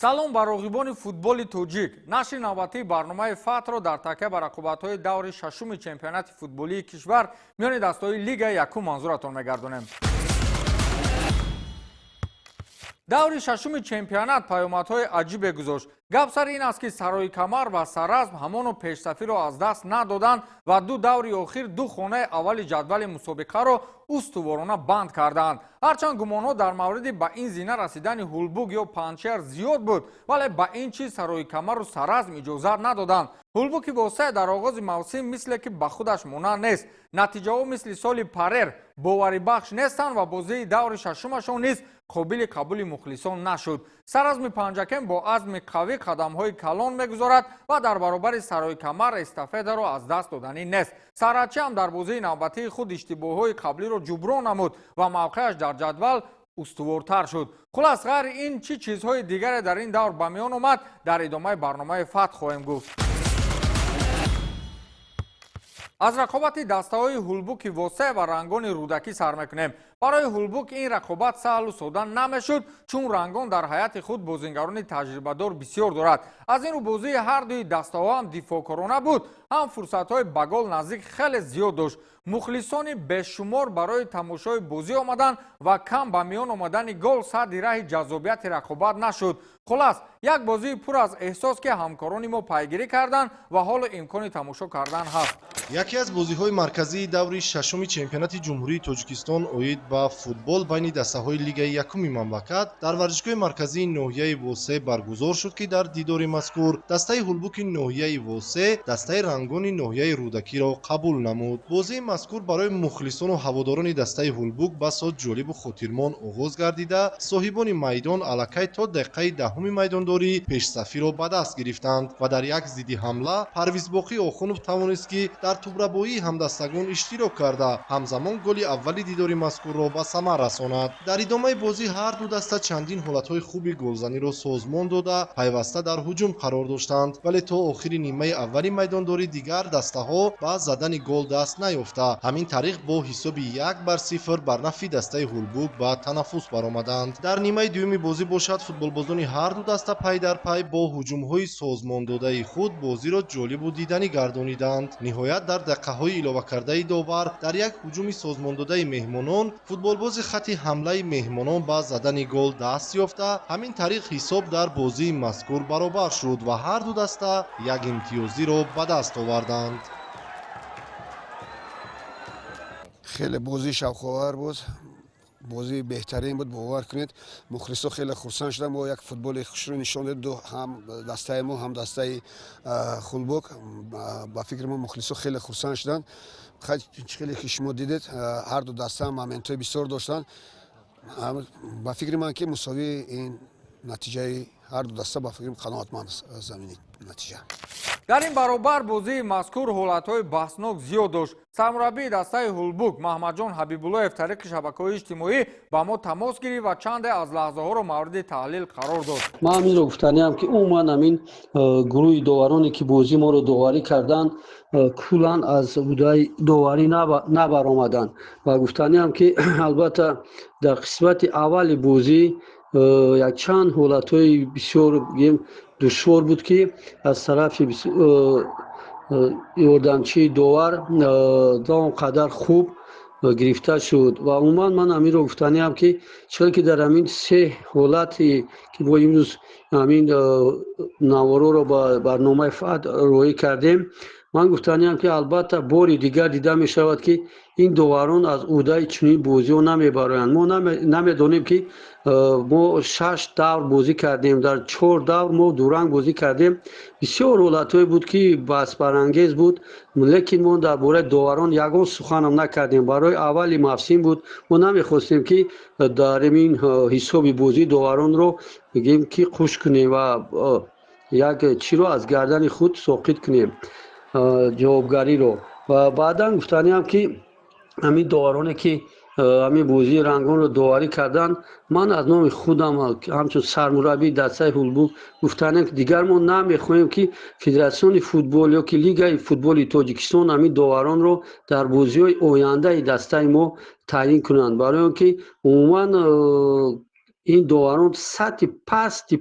салом ба роғибони футболи тоҷик. нашри навбатии барномаи фатҳро дар такя ба рақобатҳои даври шашуми чемпионати футболии кишвар миёни дастаҳои лигаи якум манзуратон мегардонем. даври шашуми чемпионат паёмадҳои аҷибе гузошт. гап сари ин аст ки сарои камар ва саразм ҳамону пешсафиро аз даст надоданд ва ду даври охир ду хонаи аввали ҷадвали мусобиқаро устуворона банд карданд. ҳарчанд гумонҳо дар мавриди ба ин зина расидани ҳулбуг ё панчер зиёд буд, вале ба ин чиз сарои камару саразм иҷозат надоданд. ҳулбуки восеъ дар оғози мавсим мисле ки ба худаш монанд нест. натиҷаҳо мисли соли парер боварибахш нестанд ва бозии даври шашумашон низ қобили қабули мухлисон нашуд. саразми панҷакем бо азми қавӣ қадамҳои калон мегузорад ва дар баробари сарои камар эстафетаро аз даст доданӣ нест. саратчи ҳам дар бозии навбатии худ иштибоҳҳои қаблиро ҷуброн намуд ва мавқеаш дар ҷадвал устувортар шуд. хулас ғайри ин чӣ чизҳои дигаре дар ин давр ба миён омад, дар идомаи барномаи фатҳ хоҳем гуфт. аз рақобати дастаҳои ҳулбуки восеъ ва рангони рӯдакӣ сар мекунем. барои ҳулбук ин рақобат саҳлу сода намешуд, чун рангон дар ҳайати худ бозингарони таҷрибадор бисёр дорад. аз ин рӯ бозии ҳар дуи дастаҳо ҳам дифоъкорона буд, ҳам фурсатҳои ба гол наздик хеле зиёд дошт. мухлисони бешумор барои тамошои бозӣ омаданд ва кам ба миён омадани гол садди раҳи ҷаззобияти рақобат нашуд. хулас як бозии пур аз эҳсос ки ҳамкорони мо пайгирӣ карданд ва ҳоло имкони тамошо кардан ҳаст. яке аз бозиҳои марказии даври шашуми чемпионати ҷумҳурии тоҷикистон оид ба футбол байни дастаҳои лигаи якуми мамлакат дар варзишгоҳи марказии ноҳияи восеъ баргузор шуд ки дар дидори мазкур дастаи ҳулбуки ноҳияи восеъ дастаи рангони ноҳияи рӯдакиро қабул намуд. бозии мазкур барои мухлисону ҳаводорони дастаи ҳулбук басод ҷолибу хотирмон оғоз гардида соҳибони майдон аллакай то дақиқаи даҳуми майдондорӣ пешсафиро ба даст гирифтанд ва дар як зидди ҳамла парвизбоқӣ охунов тавонист ки дар тубрабоии ҳамдастагон иштирок карда ҳамзамон голи аввали дидори мазкурро ба самар расонад. дар идомаи бозӣ ҳар ду даста чандин ҳолатҳои хуби голзаниро созмон дода пайваста дар ҳуҷум қарор доштанд, вале то охири нимаи аввали майдондори дигар дастаҳо ба задани гол даст наёфта ҳамин тариқ бо ҳисоби 1-0 бар нафъи дастаи ҳулбук ба танаффус баромаданд. дар нимаи дуюми бозӣ бошад футболбозони ҳар ду даста пай дар пай бо ҳуҷумҳои созмондодаи худ бозиро ҷолибу диданӣ гардониданд. ниҳоят дар дақиқаҳои иловакардаи довар дар як ҳуҷуми созмондодаи меҳмонон футболбози хатти ҳамлаи меҳмонон ба задани гол даст ёфта ҳамин тариқ ҳисоб дар бозии мазкур баробар шуд ва ҳар ду даста як имтиёзиро ба даст оварданд. хеле бозии шавқовар буд, бозии беҳтарин буд. бовар кунед мухлисо хеле хурсанд шуданд. мо як футболи хушро нишон додем, ҳам дастаи мо ҳам дастаи хулбук. ба фикри мо мухлисо хеле хурсанд шуданд. хеле ки шумо дидед ҳар ду даста моментҳои бисёр доштанд. ба фикри ман ки мусовии ин натиҷаи ҳар ду даста ба фикри қаноатманд аст замини натиҷа. дар ин баробар бозии мазкур ҳолатҳои баҳснок зиёд дошт. сармураббии дастаи ҳулбук маҳмадҷон ҳабибуллоев тариқи шабакаҳои иҷтимоӣ ба мо тамос гирифт ва чанде аз лаҳзаҳоро мавриди таҳлил қарор дод. ман ҳаминро гуфтаниам ки умуман ҳамин гурӯҳи довароне ки бозии моро доварӣ карданд куллан аз ӯҳдаи доварӣ набаромаданд ва гуфтаниам ки албатта дар қисмати аввали бозӣ якчанд ҳолатҳои бисёр душвор буд ки аз тарафи ёрдамчии довар он қадар хуб гирифта шуд ва умуман ман ҳаминро гуфтаниам ки чиқдр ки дар ҳамин се ҳолате ки мо имрӯз ҳамин навороро ба барномаи фат роӣ кардем, ман гуфтаниам ки албатта бори дигар дида мешавад ки ин доварон аз ӯҳдаи чунин бозиҳо намебароянд. мо намедонем ки мо 6 давр бозӣ кардем, дар 4 давр мо дуранг бозӣ кардем. бисёр ҳолатҳое буд ки баҳсбарангез буд, лекин мо дар бораи доварон ягон суханам накардем. барои аввали мавсим буд, мо намехостем ки дар ин ҳисоби бозии доваронро бигем ки қуш кунем ва як чиро аз гардани худ соқит кунем, ҷавобгариро. ва баъдан гуфтаниам ки ҳамин довароне ки ҳамин бозии рангонро доварӣ карданд, ман аз номи худам ҳамчун сармураббии дастаи ҳулбук гуфтаниам ки дигар мо намехоҳем ки федератсиони футбол ё ки лигаи футболи тоҷикистон ҳамин доваронро дар бозиҳои ояндаи дастаи мо таъйин кунанд, барои он ки умуман این داوران سطح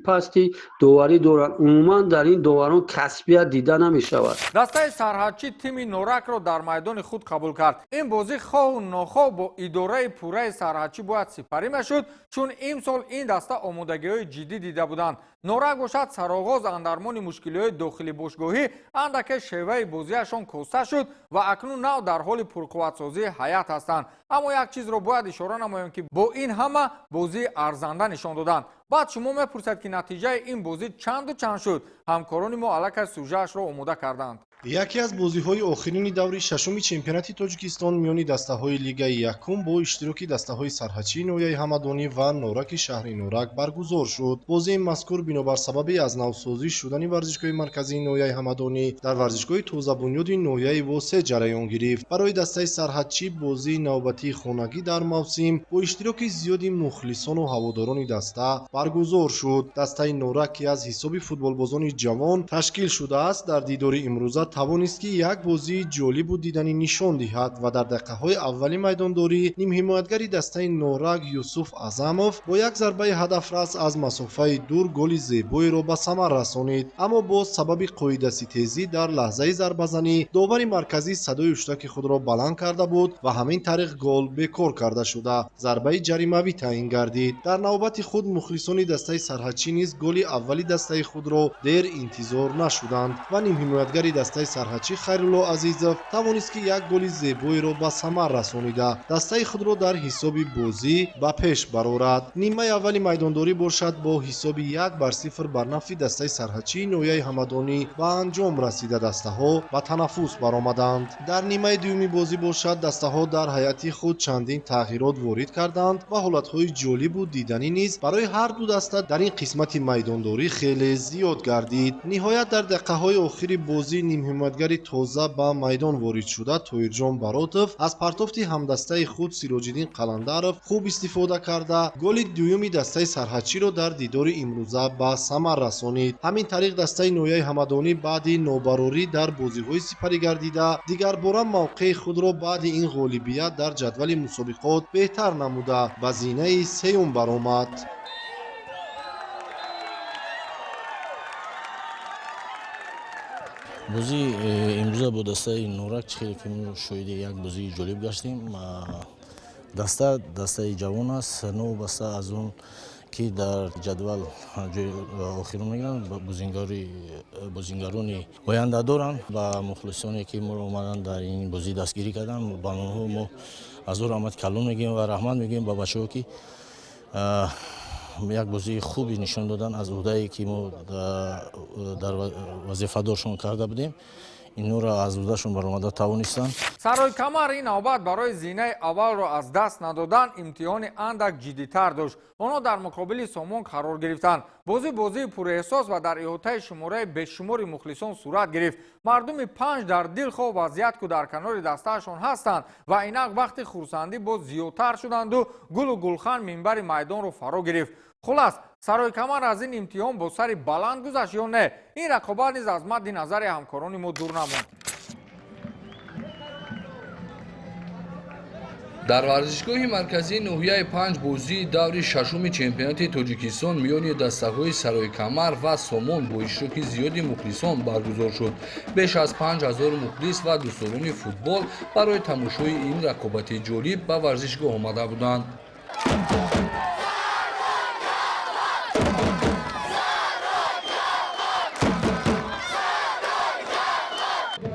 پستی داوری دارند. عموما در این داوران کسبیت دیده نمی‌شود. دستای سرحدچی تیم نورک را در میدان خود قبول کرد. این بازی خواه و ناخواه با اداره پوره سرحدچی باید سپری میشد، چون امسال این دسته آمادگی‌های جدی دیده بودند. نورک باشد سرآغاز اندرمان مشکلات داخلی باشگاهی اندک شیوه بازیشان کاسته شد و اکنون نو در حال پرقوتسازی هیئت هستند. اما یک چیز را باید اشاره نمایم که با این همه بازی ارزنده نشان دادند. بعد شما میپرسید که نتیجه این بازی چند و چند شد. همکاران ما الک سوژه‌اش را آماده کردند. یکی از بازی‌های آخرین دوری ششم چمپیونات تاجیکستان میان دسته‌های لیگ یکم با اشتراک دسته‌های سرحدچی نویای همدانی و نورک شهر نورک برگزار شد. بازی مذکور بنابر سبب از نوسازی شدن ورزشگاه مرکزی نویای همدانی در ورزشگاه توزه بنیاد نویای واسه جریان گرفت. برای دسته سرحدچی بازی نوبتی خانگی در موسم با اشتراک زیاد مخلصان و هواداران دسته برگزار شد. دسته نورک از حساب فوتبالبازان جوان تشکیل شده است. در دیدار امروز توانست که یک بازی جالب و دیدنی نشان دهد و در دقیقه‌های اولی میدانداری نیم حمایتگری دسته نورک یوسف اعظموف با یک ضربه هدف رس از مسافه دور گل زیبایی را به ثمر رسانید، اما با سبب قاعده‌ستیزی در لحظه ضربه‌زنی داور مرکزی صدای اشتراک خود را بلند کرده بود و همین طریق گل بیکار کرده شده ضربه جریمه‌ای تعیین گردید. در نوبت خود مخلصان دسته سرحدچی نیز گل اولی دسته خود را دیر انتظار نشدند و نیم حمایتگری دسته سرحدچی خیرالله عزیزов توانست که یک گل زیبایی را به ثمر رسانیده دسته خود را در حساب بازی به پیش برآورد. نیمه اولی میدانداری باشد با حساب 1-0 بر نفع دسته سرحدچی نویای همدانی به انجام رسیده دسته‌ها به تنفس برآمدند. در نیمه دومی بازی باشد دسته‌ها در هیئت خود چندین تغییرات وارد کردند و حالت‌های جالب و دیدنی نیز برای هر دو دسته در این قسمت میدانداری خیلی زیاد گردید. نهایت در دقیقه‌های آخر بازی نیم حمایتگری تازه به میدان وارد شده طاهرجان براتov از پرتافت همدسته خود سیراج‌الدین قلندرov خوب استفاده کرده گل دوم دسته سرحدچی را در دیدار امروزه به ثمر رسانید. همین طریق دسته نویای همدانی بعد نوبراری در بازی‌های سپری گردیده دیگر بار موقع خود را بعد این غالبیت در جدول مسابقات بهتر نموده به زینه سوم برآمد. بازی امروز با دسته نورک خیلی که شاید یک بازی جالب گشتیم. دسته جوان است، نو بسته از اون که در جدول جای آخرون میگیرن بازیگران آینده دارن و مخلصانی که ما اومدن در این بازی دستگیری کردن با اونها ما از او رحمت کلام میگیم و رحمت میگیم با بچه‌ها که یک بازی خوبی نشان دادن از عهده‌ای که ما در وظیفه دارشون کرده بودیم. اینو را از عهدهشون برآمده توانستند. سرای کمر این نوبت برای زینه اول را از دست ندادن امتحان اندک جدی‌تر داشت. آنها در مقابل سامان قرار گرفتند. بازی پراحساس و در احاطه شماره بیشمار مخلصان صورت گرفت. مردم 5 در دلخواه وضعیت که در کنار دستهشان هستند و اینک وقت خورسندی باز زیادتر شدند و گل و گلخن منبر میدان را فرا گرفت. خلاص سرای کمر از این امتحان با سر بلند گذشت یا نه؟ این رقابت نیز از مد نظر همکاران ما دور نماند. در ورزشگاه مرکزی نوحیه 5 بازی دور ششم چمپیونات تاجیکستان میان دسته‌های سرای کمر و سامان با اشتراک زیاد مخلصان برگزار شد. بیش از 5000 مخلص و دوستداران فوتبال برای تماشای این رقابت جالب به ورزشگاه آمده بودند.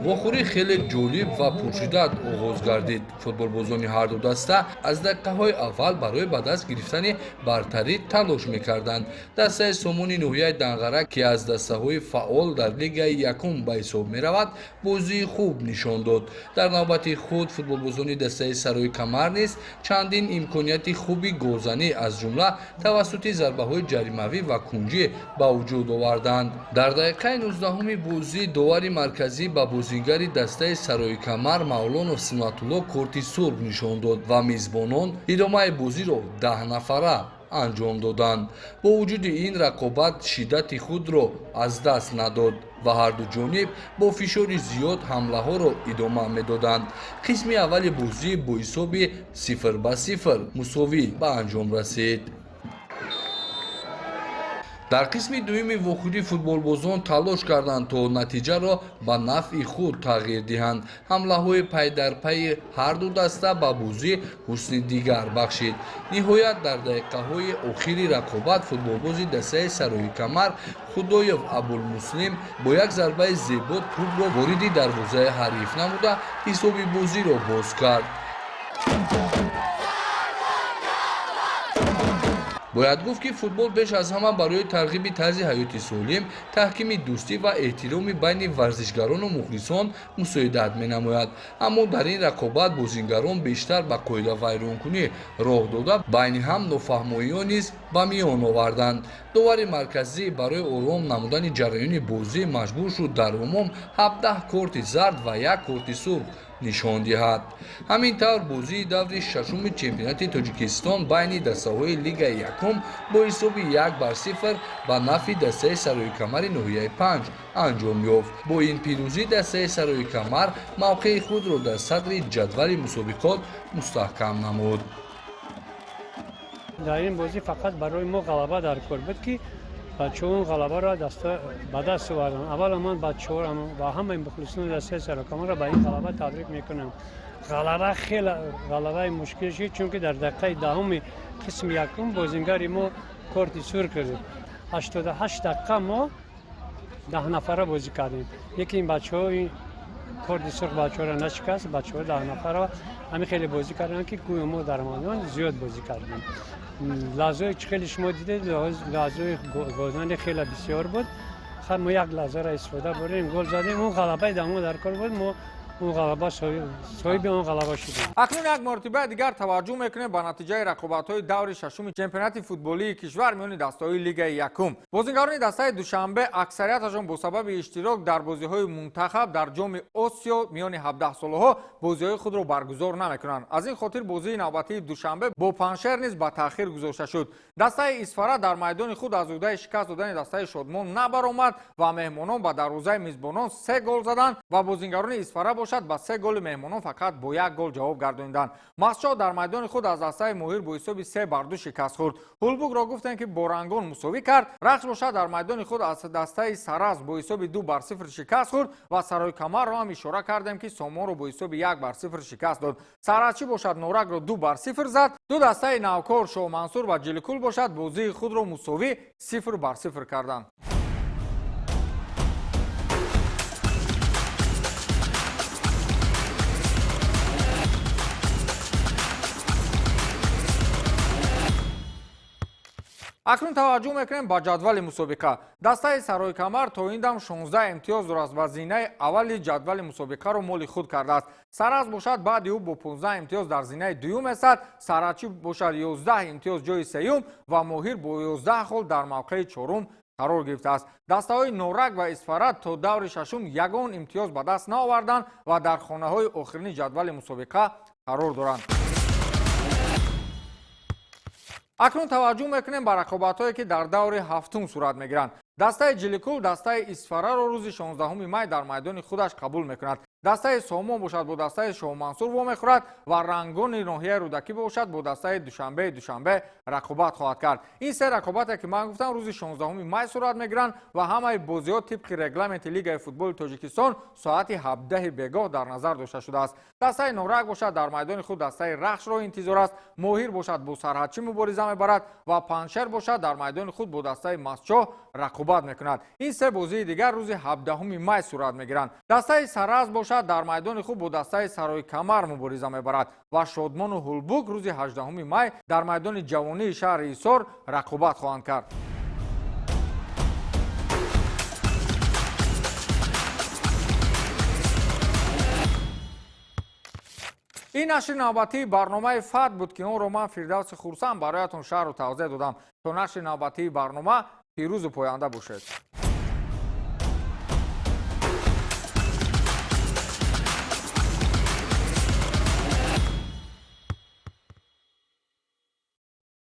واخوری خیلی جالب و پرشدت آغاز گردید. فوتبالبازان هر دو دسته از دقیقه‌های اول برای به دست گرفتن برتری تلاش می‌کردند. دسته سامان نوحیه دنغره که از دسته‌های فعال در لیگ یکم به حساب می‌رود، بازی خوب نشان داد. در نوبت خود فوتبالبازان دسته سرای کمر نیز چندین امکانیت خوبی گلزنی از جمله توسط ضربه‌های جریمه‌ای و کنجی به وجود آوردند. در دقیقه 19 بازی داور مرکزی به بازیگری دسته سرای کمر مولانا سنت‌الله کارت سرخ نشان داد و میزبانان ادامه بازی را 10 نفره انجام دادند. با وجود این رقابت شدت خود را از دست نداد و هر دو جانب با فشار زیاد حمله ها را ادامه میدادند. قسم اول بازی با حساب 0-0 مساوی به انجام رسید. дар қисми дуюми вохӯрӣ футболбозон талош карданд то натиҷаро ба нафъи худ тағйир диҳанд. ҳамлаҳои пай дар пайи ҳарду даста ба бозӣ ҳусни дигар бахшид. ниҳоят дар дақиқаҳои охири рақобат футболбози дастаи Сарои Камар Худоев Абулмуслим бо як зарбаи зебо тӯбро вориди дарвозаи ҳариф намуда ҳисоби бозиро боз кард. бояд гуфт ки футбол беш аз ҳама барои тарғиби тарзи ҳаёти солим, таҳкими дӯстӣ ва эҳтироми байни варзишгарону мухлисон мусоидат менамояд. аммо дар ин рақобат бозингарон бештар ба қоидавайронкунӣ роҳ дода байни ҳам нофаҳмоиҳо низ ба миён оварданд. довари марказӣ барои ором намудани ҷараёни бозӣ маҷбур шуд дар умум 17 корти зард ва 1 корти сурх нишон диҳад. ҳамин тавр бозии даври шашуми чемпионати Тоҷикистон байни дастаҳои Лигаи Якум бо ҳисоби 1-0 ба нафъи дастаи Сарои Камари ноҳияи 5 анҷом ёфт. бо ин пирӯзӣ дастаи Сарои Камар мавқеи худро дар садри ҷадвали мусобиқот мустаҳкам намуд. дар ин бозӣ фақат барои мо ғалаба дар кор буд ки чун ғалабаро ба даст овардам. аввало ман бачаҳорам ва ҳамаи мухлисони дастаи Сарои Камарро ба ин ғалаба табрик мекунам. ғалаба хеле ғалабаи мушкил шуд, чунки дар дақиқаи даҳуми қисми якум бозингари мо корти сур кардем. 88 дақиқа мо 10 нафара бозӣ кардем. яке ин бачаҳо ин корти сурх бачаҳоро нашикаст. бачаҳо 10 нафара ҳамин хеле бозӣ карданд ки гӯё мо дар майдон зиёд бозӣ кардем. лаҳзаҳои чӣ хеле шумо дидед, лаҳзаҳои гӯзани хеле бисёр буд. мо як лаҳзаро истифода бурдем, гол задем. он ғалабаи дамо дар кор буд. мо он ғалаба соҳиби он ғалаба шудем. акнун як мартиба дигар таваҷҷӯҳ мекунем ба натиҷаи рақобатҳои даври шашуми чемпионати футболии кишвар миёни дастаҳои Лигаи Якум. бозингарони дастаи Душанбе аксарияташон бо сабаби иштирок дар бозиҳои мунтахаб дар ҷоми Осиё миёни 17-солаҳо бозиҳои худро баргузор намекунанд. аз ин хотир бозии навбатии Душанбе бо Паншер низ ба таъхир гузошта шуд. дастаи Исфара дар майдони худ аз уҳдаи шикаст додани дастаи Шодмон набаромад ва меҳмонон ба дарвозаи мизбонон 3 гол заданд ва бозингарони Исфара бошад ба 3 голи меҳмонон фақат бо 1 гол ҷавоб гардонинданд. Масҷоҳ дар майдони худ аз дастаи Моҳир бо ҳисоби 3-2 шикаст хӯрд. ҳулбугро гуфтанд ки бо Рангон мусовӣ кард. рахш бошад дар майдони худ аз дастаи Сараз бо ҳисоби 2-0 шикаст хӯрд ва Сарои Камарро ҳам ишора кардем ки Сомонро бо ҳисоби 1-0 шикаст дод. Сарадчӣ бошад Норакро 2-0 зад. ду дастаи Навкор, Шоҳмансур ва Ҷиликул бошад бозии худро мусовӣ 0-0 карданд. акнун таваҷҷӯҳ мекунем ба ҷадвали мусобиқа. дастаи Сарои Камар то ин дам 16 имтиёз дорад ва зинаи аввали ҷадвали мусобиқаро моли худ кардааст. Сараз бошад баъди ӯ бо 15 имтиёз дар зинаи дуюм эстад. Сарадчӣ бошад 11 имтиёз ҷои сеюм ва Моҳир бо 11 хол дар мавқеи чорум қарор гирифтааст. дастаҳои Норак ва Исфарат то даври шашум ягон имтиёз ба даст наоварданд ва дар хонаҳои охирини ҷадвали мусобиқа қарор доранд. акнун таваҷҷӯҳ мекунем ба рақобатҳое ки дар даври ҳафтум сурат мегиранд. дастаи Ҷиликул дастаи Исфараро рӯзи 16 май дар майдони худаш қабул мекунад. дастаи Сомон бошад бо дастаи Шоҳмансур вомехӯрад ва Рангони ноҳияи Рӯдакӣ бошад бо дастаи Душанбе рақобат хоҳад кард. ин се рақобате ки ман гуфтам рӯзи 16 май сурат мегиранд ва ҳамаи бозиҳо тибқи регламенти Лигаи футболи Тоҷикистон соати 17 бегоҳ дар назар дошта шудааст. дастаи Норак бошад дар майдони худ дастаи Рахшро интизор аст. Моҳир бошад бо Сарҳадчӣ мубориза мебарад ва Паншер бошад дар майдони худ бо дастаи Масҷоҳ рақобат мекунад. ин се бозии дигар рӯзи 17 май сурат мегиранд. дастаи Сараз бошад дар майдони худ бо дастаи Сарои Камар мубориза мебарад ва Шодмону ҳулбуг рӯзи 18 май дар майдони ҷавонии шаҳри Ҳисор рақобат хоҳанд кард. ин нашри навбатии барномаи ФАТ буд ки онро ман Фирдавси Хурсанд бароятон шарҳу тавзеҳ додам. то нашри навбатии барнома пирӯзу поянда бошед.